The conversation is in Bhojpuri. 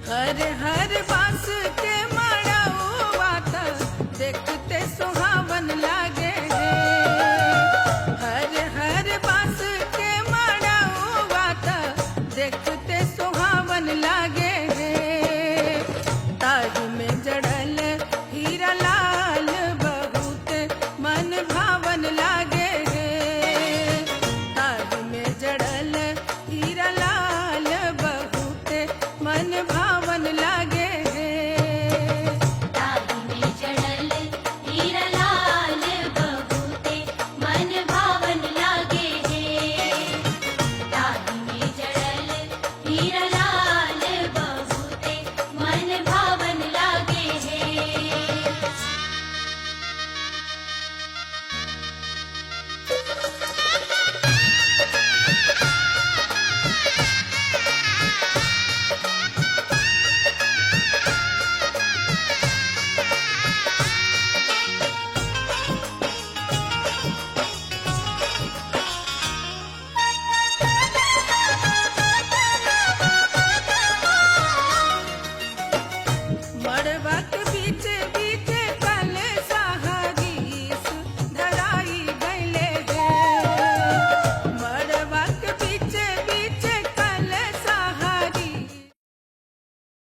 हर हर बास के मड़उआ त देखते सुहावन लागे हे। हर हर बास के मड़उआ त देखते सुहावन लागे हे। ताही में जड़ल हीरा लाल बहुत मन भावन लागे हे। ताही में जड़ल हीरा लाल बहुत मन भावन